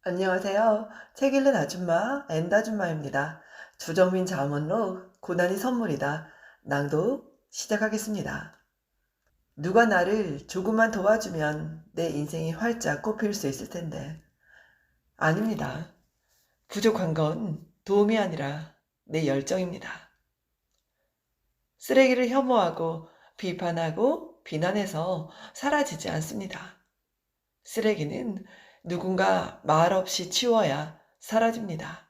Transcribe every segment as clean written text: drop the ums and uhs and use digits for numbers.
안녕하세요. 책 읽는 아줌마, 엔다줌마입니다. 주정민 잠언록, 고난이 선물이다. 낭독 시작하겠습니다. 누가 나를 조금만 도와주면 내 인생이 활짝 꽃필 수 있을 텐데. 아닙니다. 부족한 건 도움이 아니라 내 열정입니다. 쓰레기를 혐오하고 비판하고 비난해서 사라지지 않습니다. 쓰레기는 누군가 말없이 치워야 사라집니다.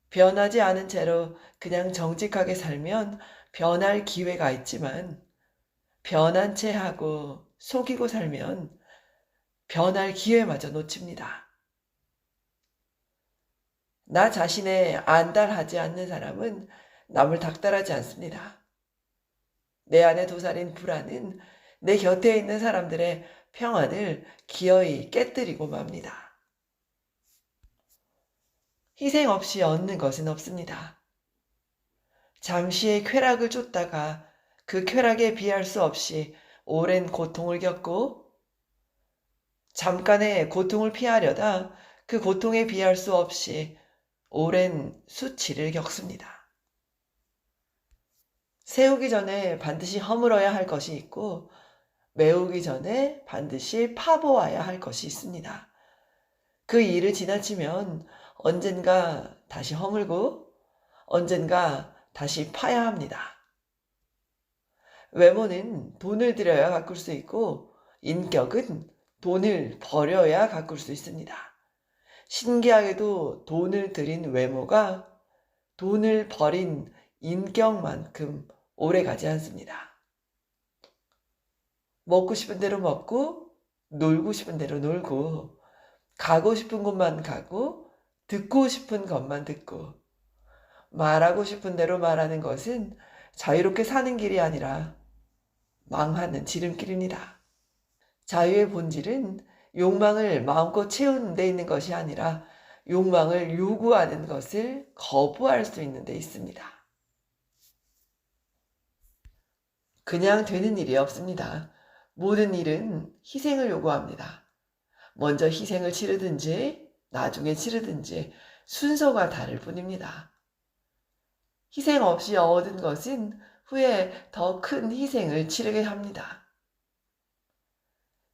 변하지 않은 채로 그냥 정직하게 살면 변할 기회가 있지만 변한 채 하고 속이고 살면 변할 기회마저 놓칩니다. 나 자신에 안달하지 않는 사람은 남을 닥달하지 않습니다. 내 안에 도사린 불안은 내 곁에 있는 사람들의 평안을 기어이 깨뜨리고 맙니다. 희생 없이 얻는 것은 없습니다. 잠시의 쾌락을 쫓다가 그 쾌락에 비할 수 없이 오랜 고통을 겪고 잠깐의 고통을 피하려다 그 고통에 비할 수 없이 오랜 수치를 겪습니다. 세우기 전에 반드시 허물어야 할 것이 있고 메우기 전에 반드시 파보아야 할 것이 있습니다. 그 일을 지나치면 언젠가 다시 허물고 언젠가 다시 파야 합니다. 외모는 돈을 들여야 가꿀 수 있고 인격은 돈을 버려야 가꿀 수 있습니다. 신기하게도 돈을 들인 외모가 돈을 버린 인격만큼 오래가지 않습니다. 먹고 싶은 대로 먹고 놀고 싶은 대로 놀고 가고 싶은 곳만 가고 듣고 싶은 것만 듣고 말하고 싶은 대로 말하는 것은 자유롭게 사는 길이 아니라 망하는 지름길입니다. 자유의 본질은 욕망을 마음껏 채우는 데 있는 것이 아니라 욕망을 요구하는 것을 거부할 수 있는 데 있습니다. 그냥 되는 일이 없습니다. 모든 일은 희생을 요구합니다. 먼저 희생을 치르든지 나중에 치르든지 순서가 다를 뿐입니다. 희생 없이 얻은 것은 후에 더 큰 희생을 치르게 합니다.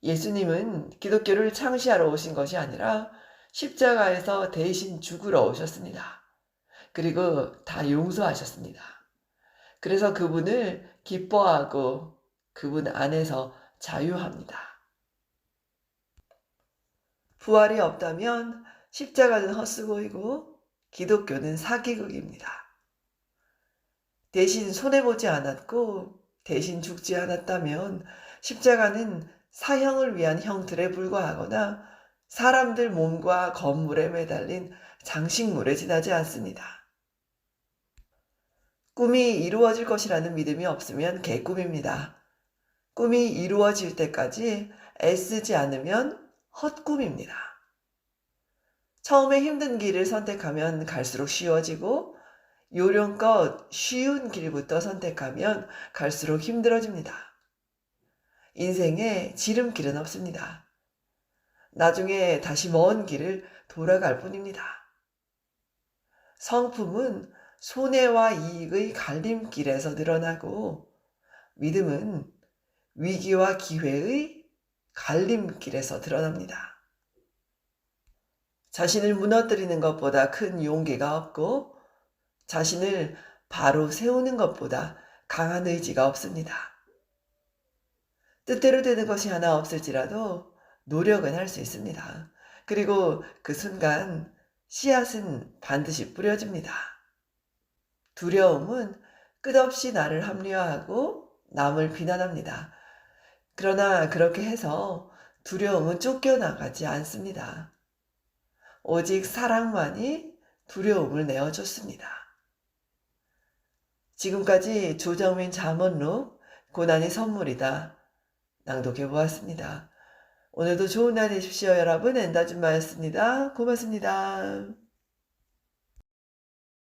예수님은 기독교를 창시하러 오신 것이 아니라 십자가에서 대신 죽으러 오셨습니다. 그리고 다 용서하셨습니다. 그래서 그분을 기뻐하고 그분 안에서 자유합니다. 부활이 없다면 십자가는 헛수고이고 기독교는 사기극입니다. 대신 손해보지 않았고 대신 죽지 않았다면 십자가는 사형을 위한 형틀에 불과하거나 사람들 몸과 건물에 매달린 장식물에 지나지 않습니다. 꿈이 이루어질 것이라는 믿음이 없으면 개꿈입니다. 꿈이 이루어질 때까지 애쓰지 않으면 헛꿈입니다. 처음에 힘든 길을 선택하면 갈수록 쉬워지고 요령껏 쉬운 길부터 선택하면 갈수록 힘들어집니다. 인생에 지름길은 없습니다. 나중에 다시 먼 길을 돌아갈 뿐입니다. 성품은 손해와 이익의 갈림길에서 늘어나고 믿음은 위기와 기회의 갈림길에서 드러납니다. 자신을 무너뜨리는 것보다 큰 용기가 없고 자신을 바로 세우는 것보다 강한 의지가 없습니다. 뜻대로 되는 것이 하나 없을지라도 노력은 할 수 있습니다. 그리고 그 순간 씨앗은 반드시 뿌려집니다. 두려움은 끝없이 나를 합리화하고 남을 비난합니다. 그러나 그렇게 해서 두려움은 쫓겨나가지 않습니다. 오직 사랑만이 두려움을 내어줬습니다. 지금까지 조정민 잠언록 고난이 선물이다 낭독해 보았습니다. 오늘도 좋은 날 되십시오. 여러분 엔다줌마였습니다. 고맙습니다.